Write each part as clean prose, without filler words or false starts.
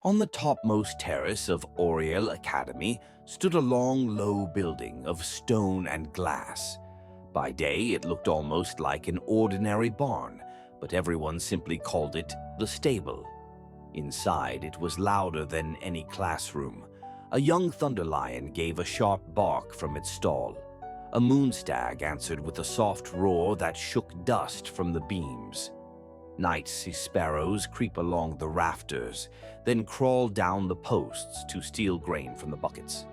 On the topmost terrace of Oriel Academy stood a long, low building of stone and glass. By day, it looked almost like an ordinary barn, but everyone simply called it the stable. Inside, it was louder than any classroom. A young thunderlion gave a sharp bark from its stall. A moonstag answered with a soft roar that shook dust from the beams. Night sea sparrows creep along the rafters, then crawl down the posts to steal grain from the buckets.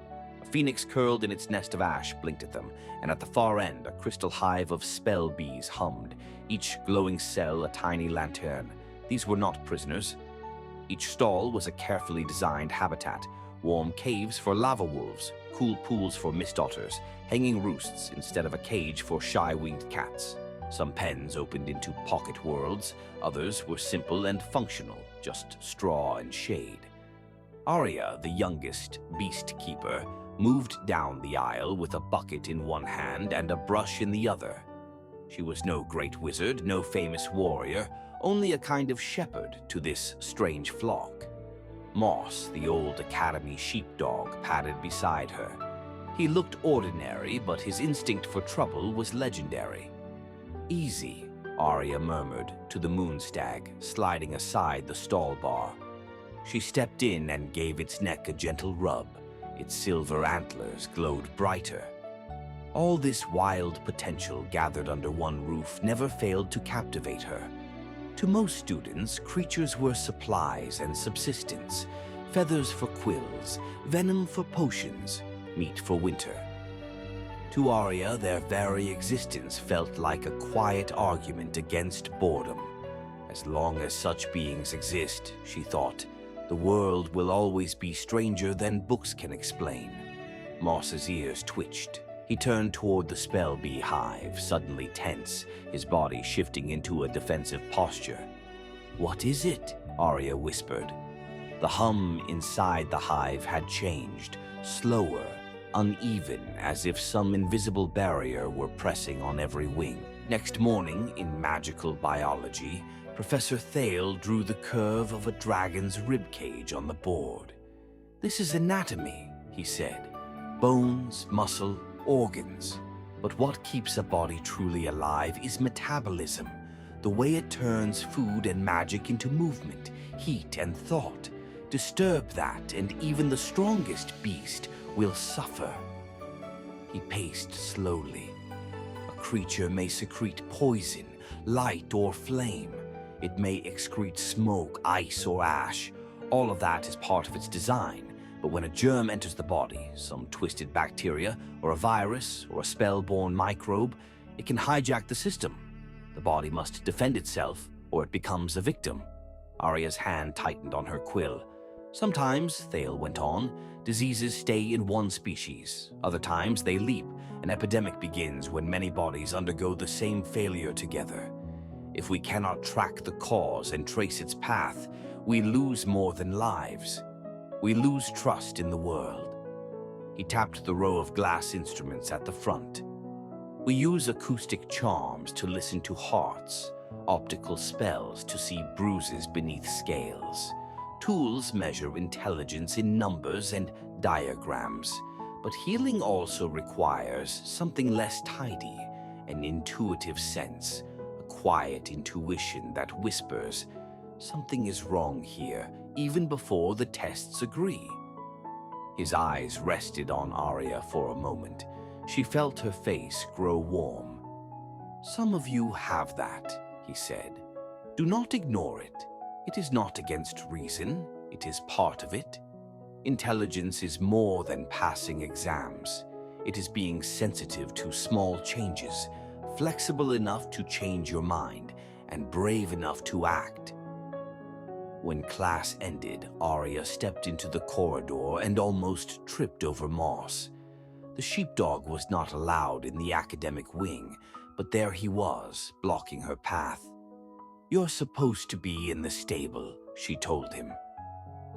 A phoenix curled in its nest of ash blinked at them, and at the far end a crystal hive of spell bees hummed, each glowing cell a tiny lantern. These were not prisoners. Each stall was a carefully designed habitat, warm caves for lava wolves, cool pools for mist otters, hanging roosts instead of a cage for shy-winged cats. Some pens opened into pocket worlds, others were simple and functional, just straw and shade. Arya, the youngest beast keeper, moved down the aisle with a bucket in one hand and a brush in the other. She was no great wizard, no famous warrior, only a kind of shepherd to this strange flock. Moss, the old academy sheepdog, padded beside her. He looked ordinary, but his instinct for trouble was legendary. "Easy," Arya murmured to the moonstag, sliding aside the stall bar. She stepped in and gave its neck a gentle rub. Its silver antlers glowed brighter. All this wild potential gathered under one roof never failed to captivate her. To most students, creatures were supplies and subsistence, feathers for quills, venom for potions, meat for winter. To Arya, their very existence felt like a quiet argument against boredom. As long as such beings exist, she thought, the world will always be stranger than books can explain. Moss's ears twitched. He turned toward the spell bee hive, suddenly tense, his body shifting into a defensive posture. "What is it?" Arya whispered. The hum inside the hive had changed, slower, uneven, as if some invisible barrier were pressing on every wing. Next morning, in magical biology, Professor Thale drew the curve of a dragon's ribcage on the board. "This is anatomy," he said. "Bones, muscle, organs. But what keeps a body truly alive is metabolism, the way it turns food and magic into movement, heat and thought. Disturb that, and even the strongest beast will suffer." He paced slowly. A creature may secrete poison, light or flame. It may excrete smoke, ice or ash. All of that is part of its design. But when a germ enters the body, some twisted bacteria or a virus or a spell-borne microbe, it can hijack the system. The body must defend itself or it becomes a victim. Arya's hand tightened on her quill. "Sometimes," Thale went on, "diseases stay in one species. Other times they leap. An epidemic begins when many bodies undergo the same failure together. If we cannot track the cause and trace its path, we lose more than lives. We lose trust in the world." He tapped the row of glass instruments at the front. "We use acoustic charms to listen to hearts, optical spells to see bruises beneath scales. Tools measure intelligence in numbers and diagrams. But healing also requires something less tidy, an intuitive sense, a quiet intuition that whispers, 'Something is wrong here,' even before the tests agree." His eyes rested on Arya for a moment. She felt her face grow warm. "Some of you have that," he said. "Do not ignore it. It is not against reason. It is part of it. Intelligence is more than passing exams. It is being sensitive to small changes, flexible enough to change your mind, and brave enough to act." When class ended, Arya stepped into the corridor and almost tripped over Moss. The sheepdog was not allowed in the academic wing, but there he was, blocking her path. "You're supposed to be in the stable," she told him.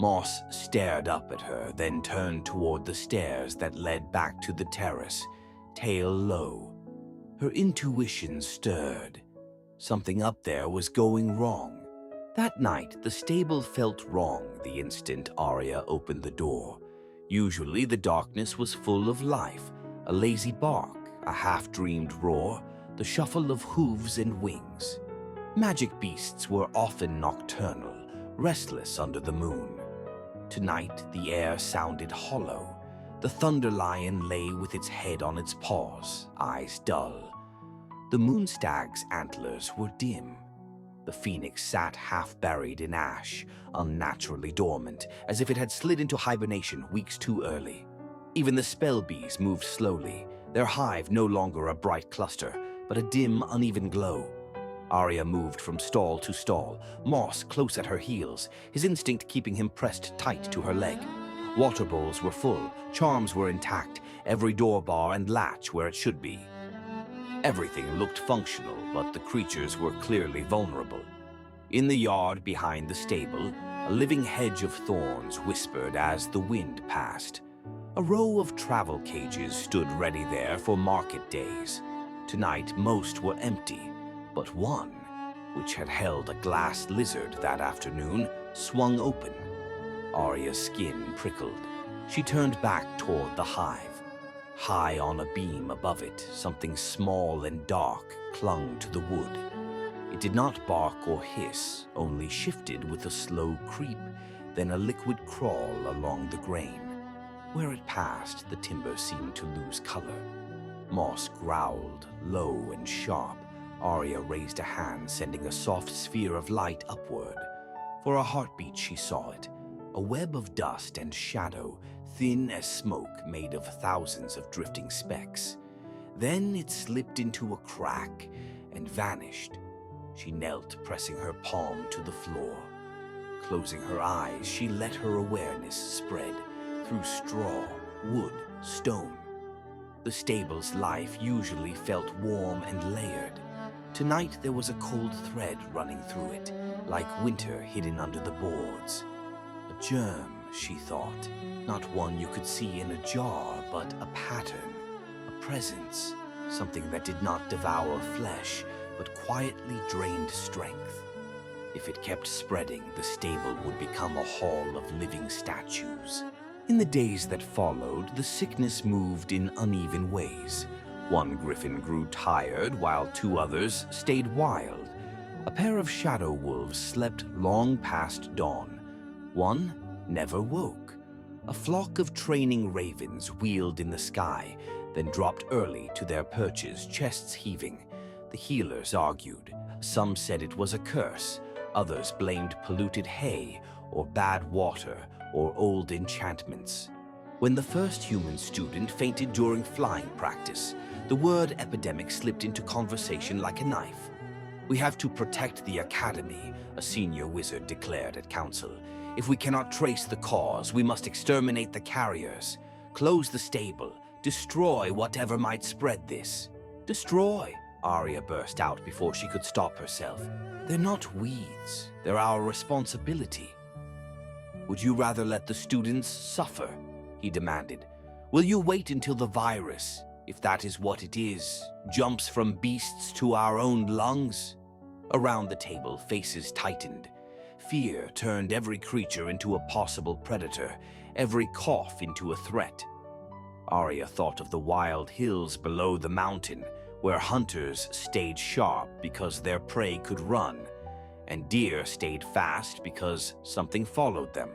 Moss stared up at her, then turned toward the stairs that led back to the terrace, tail low. Her intuition stirred. Something up there was going wrong. That night, the stable felt wrong the instant Arya opened the door. Usually, the darkness was full of life, a lazy bark, a half-dreamed roar, the shuffle of hooves and wings. Magic beasts were often nocturnal, restless under the moon. Tonight, the air sounded hollow. The thunder lion lay with its head on its paws, eyes dull. The moonstag's antlers were dim. The phoenix sat half-buried in ash, unnaturally dormant, as if it had slid into hibernation weeks too early. Even the spell bees moved slowly, their hive no longer a bright cluster, but a dim, uneven glow. Arya moved from stall to stall, Moss close at her heels, his instinct keeping him pressed tight to her leg. Water bowls were full, charms were intact, every door bar and latch where it should be. Everything looked functional, but the creatures were clearly vulnerable. In the yard behind the stable, a living hedge of thorns whispered as the wind passed. A row of travel cages stood ready there for market days. Tonight, most were empty, but one, which had held a glass lizard that afternoon, swung open. Arya's skin prickled. She turned back toward the hive. High on a beam above it, something small and dark clung to the wood. It did not bark or hiss, only shifted with a slow creep, then a liquid crawl along the grain. Where it passed, the timber seemed to lose color. Moss growled, low and sharp. Arya raised a hand, sending a soft sphere of light upward. For a heartbeat she saw it, a web of dust and shadow, thin as smoke made of thousands of drifting specks. Then it slipped into a crack and vanished. She knelt, pressing her palm to the floor. Closing her eyes, she let her awareness spread through straw, wood, stone. The stable's life usually felt warm and layered. Tonight there was a cold thread running through it, like winter hidden under the boards. A germ, she thought, not one you could see in a jar, but a pattern, a presence, something that did not devour flesh, but quietly drained strength. If it kept spreading, the stable would become a hall of living statues. In the days that followed, the sickness moved in uneven ways. One griffin grew tired, while two others stayed wild. A pair of shadow wolves slept long past dawn. One never woke. A flock of training ravens wheeled in the sky, then dropped early to their perches, chests heaving. The healers argued. Some said it was a curse. Others blamed polluted hay, or bad water, or old enchantments. When the first human student fainted during flying practice, the word epidemic slipped into conversation like a knife. "We have to protect the academy," a senior wizard declared at council. "If we cannot trace the cause, we must exterminate the carriers. Close the stable. Destroy whatever might spread this." "Destroy," Arya burst out before she could stop herself. "They're not weeds. They're our responsibility." "Would you rather let the students suffer?" he demanded. "Will you wait until the virus, if that is what it is, jumps from beasts to our own lungs?" Around the table, faces tightened. Fear turned every creature into a possible predator, every cough into a threat. Arya thought of the wild hills below the mountain, where hunters stayed sharp because their prey could run, and deer stayed fast because something followed them.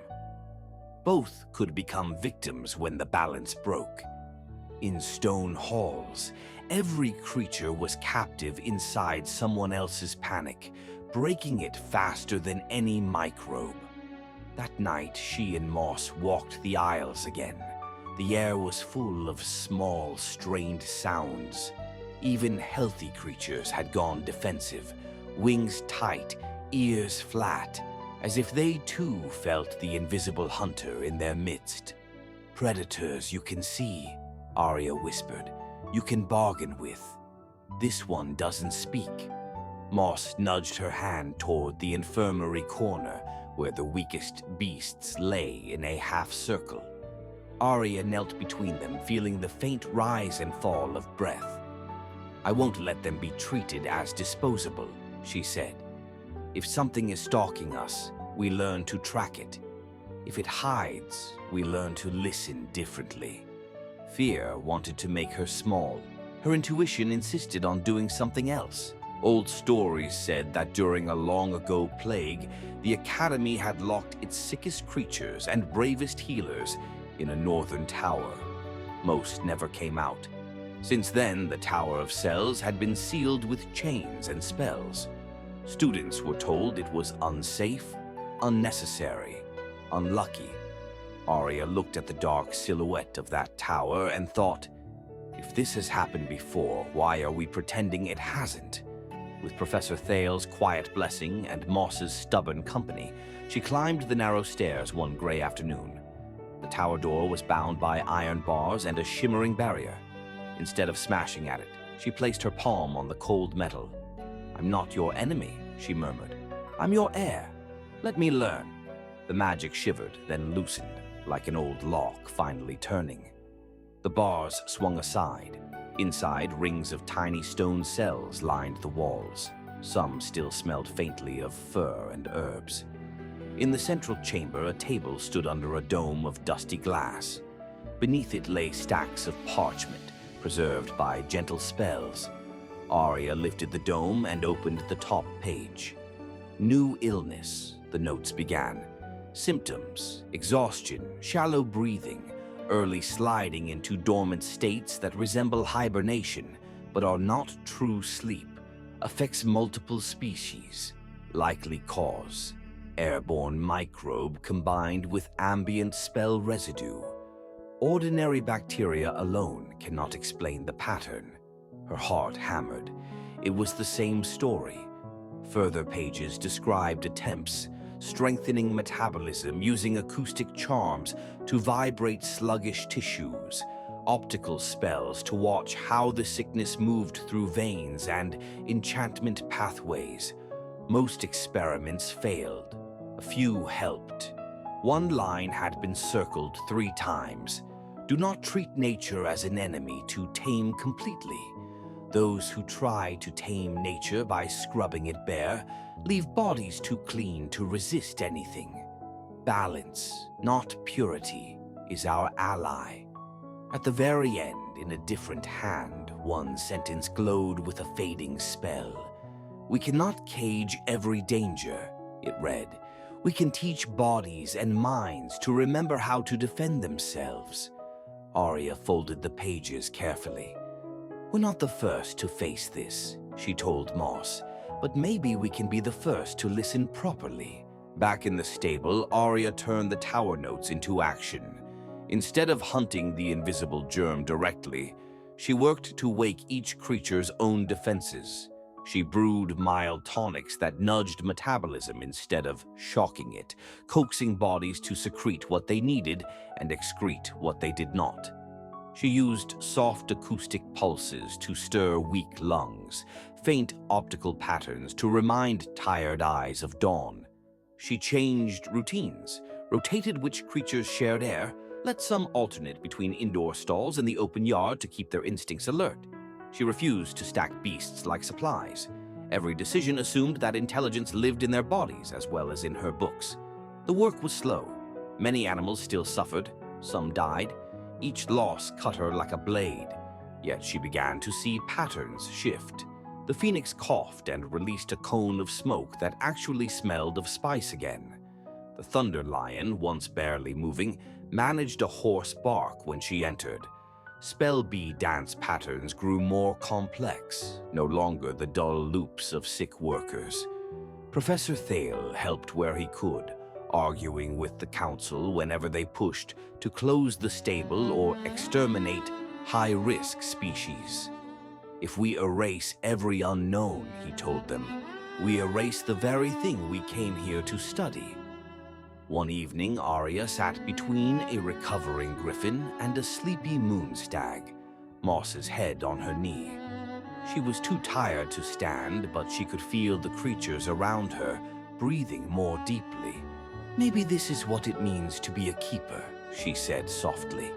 Both could become victims when the balance broke. In stone halls, every creature was captive inside someone else's panic, breaking it faster than any microbe. That night, she and Moss walked the aisles again. The air was full of small, strained sounds. Even healthy creatures had gone defensive, wings tight, ears flat, as if they too felt the invisible hunter in their midst. "Predators you can see," Arya whispered. "You can bargain with. This one doesn't speak." Moss nudged her hand toward the infirmary corner, where the weakest beasts lay in a half-circle. Arya knelt between them, feeling the faint rise and fall of breath. "I won't let them be treated as disposable," she said. If something is stalking us, we learn to track it. If it hides, we learn to listen differently. Fear wanted to make her small. Her intuition insisted on doing something else. Old stories said that during a long-ago plague, the Academy had locked its sickest creatures and bravest healers in a northern tower. Most never came out. Since then, the Tower of Cells had been sealed with chains and spells. Students were told it was unsafe, unnecessary, unlucky. Arya looked at the dark silhouette of that tower and thought, if this has happened before, why are we pretending it hasn't? With Professor Thale's quiet blessing and Moss's stubborn company, she climbed the narrow stairs one gray afternoon. The tower door was bound by iron bars and a shimmering barrier. Instead of smashing at it, she placed her palm on the cold metal. "I'm not your enemy," she murmured. "I'm your heir. Let me learn." The magic shivered, then loosened, like an old lock finally turning. The bars swung aside. Inside, rings of tiny stone cells lined the walls. Some still smelled faintly of fur and herbs. In the central chamber, a table stood under a dome of dusty glass. Beneath it lay stacks of parchment, preserved by gentle spells. Arya lifted the dome and opened the top page. "New illness," the notes began. "Symptoms, exhaustion, shallow breathing, early sliding into dormant states that resemble hibernation but are not true sleep. Affects multiple species. Likely cause: airborne microbe combined with ambient spell residue. Ordinary bacteria alone cannot explain the pattern." Her heart hammered. It was the same story. Further pages described attempts: strengthening metabolism using acoustic charms to vibrate sluggish tissues, optical spells to watch how the sickness moved through veins, and enchantment pathways. Most experiments failed. A few helped. One line had been circled 3 times. "Do not treat nature as an enemy to tame completely. Those who try to tame nature by scrubbing it bare leave bodies too clean to resist anything. Balance, not purity, is our ally." At the very end, in a different hand, one sentence glowed with a fading spell. "We cannot cage every danger," it read. "We can teach bodies and minds to remember how to defend themselves." Arya folded the pages carefully. "We're not the first to face this," she told Moss, "but maybe we can be the first to listen properly." Back in the stable, Arya turned the tower notes into action. Instead of hunting the invisible germ directly, she worked to wake each creature's own defenses. She brewed mild tonics that nudged metabolism instead of shocking it, coaxing bodies to secrete what they needed and excrete what they did not. She used soft acoustic pulses to stir weak lungs, faint optical patterns to remind tired eyes of dawn. She changed routines, rotated which creatures shared air, let some alternate between indoor stalls and the open yard to keep their instincts alert. She refused to stack beasts like supplies. Every decision assumed that intelligence lived in their bodies as well as in her books. The work was slow. Many animals still suffered. Some died. Each loss cut her like a blade. Yet she began to see patterns shift. The phoenix coughed and released a cone of smoke that actually smelled of spice again. The thunder lion, once barely moving, managed a hoarse bark when she entered. Spell bee dance patterns grew more complex, no longer the dull loops of sick workers. Professor Thale helped where he could, arguing with the council whenever they pushed to close the stable or exterminate high-risk species. "If we erase every unknown," he told them, "we erase the very thing we came here to study." One evening, Arya sat between a recovering griffin and a sleepy moon stag, Moss's head on her knee. She was too tired to stand, but she could feel the creatures around her breathing more deeply. "Maybe this is what it means to be a keeper," she said softly.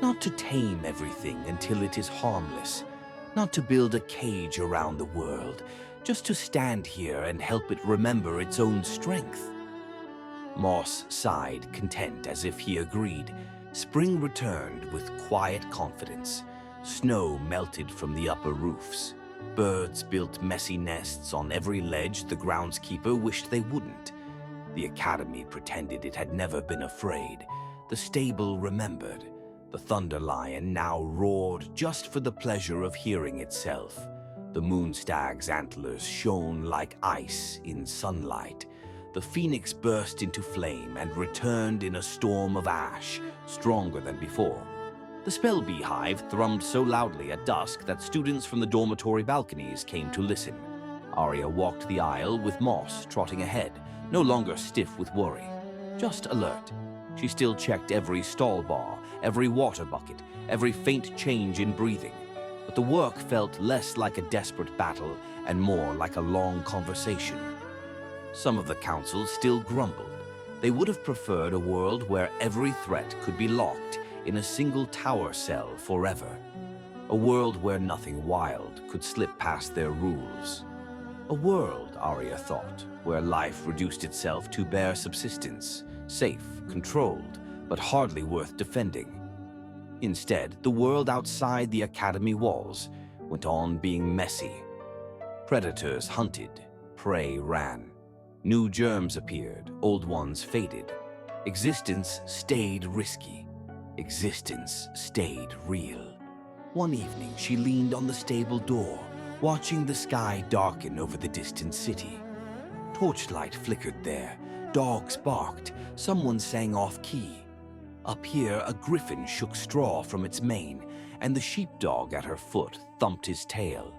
"Not to tame everything until it is harmless. Not to build a cage around the world. just to stand here and help it remember its own strength. Moss sighed, content as if he agreed. Spring returned with quiet confidence. Snow melted from the upper roofs. Birds built messy nests on every ledge the groundskeeper wished they wouldn't. The academy pretended it had never been afraid. The stable remembered. The thunder lion now roared just for the pleasure of hearing itself. The moonstag's antlers shone like ice in sunlight. The phoenix burst into flame and returned in a storm of ash, stronger than before. The spell beehive thrummed so loudly at dusk that students from the dormitory balconies came to listen. Arya walked the aisle with Moss trotting ahead, no longer stiff with worry, just alert. She still checked every stall bar, every water bucket, every faint change in breathing. But the work felt less like a desperate battle and more like a long conversation. Some of the council still grumbled. They would have preferred a world where every threat could be locked in a single tower cell forever. A world where nothing wild could slip past their rules. A world, Arya thought, where life reduced itself to bare subsistence, safe, controlled, but hardly worth defending. Instead, the world outside the academy walls went on being messy. Predators hunted, prey ran. New germs appeared, old ones faded. Existence stayed risky. Existence stayed real. One evening, she leaned on the stable door, watching the sky darken over the distant city. Torchlight flickered there, dogs barked, someone sang off-key. Up here, a griffin shook straw from its mane, and the sheepdog at her foot thumped his tail.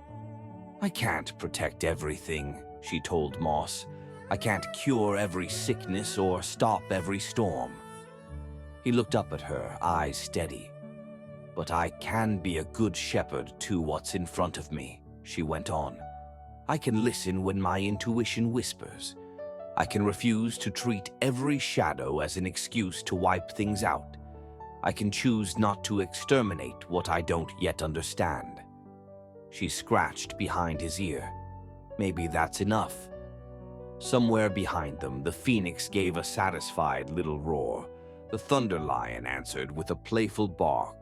"I can't protect everything," she told Moss. "I can't cure every sickness or stop every storm." He looked up at her, eyes steady. "But I can be a good shepherd to what's in front of me," she went on. "I can listen when my intuition whispers. I can refuse to treat every shadow as an excuse to wipe things out. I can choose not to exterminate what I don't yet understand." She scratched behind his ear. Maybe that's enough. Somewhere behind them, the phoenix gave a satisfied little roar. The thunder lion answered with a playful bark.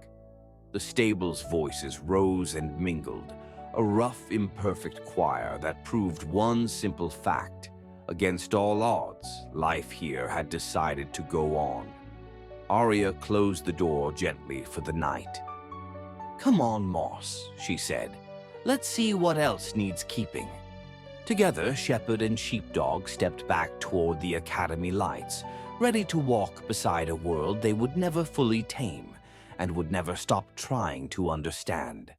The stable's voices rose and mingled, a rough, imperfect choir that proved one simple fact. Against all odds, life here had decided to go on. Arya closed the door gently for the night. "Come on, Moss," she said. "Let's see what else needs keeping." Together, shepherd and sheepdog stepped back toward the academy lights, ready to walk beside a world they would never fully tame and would never stop trying to understand.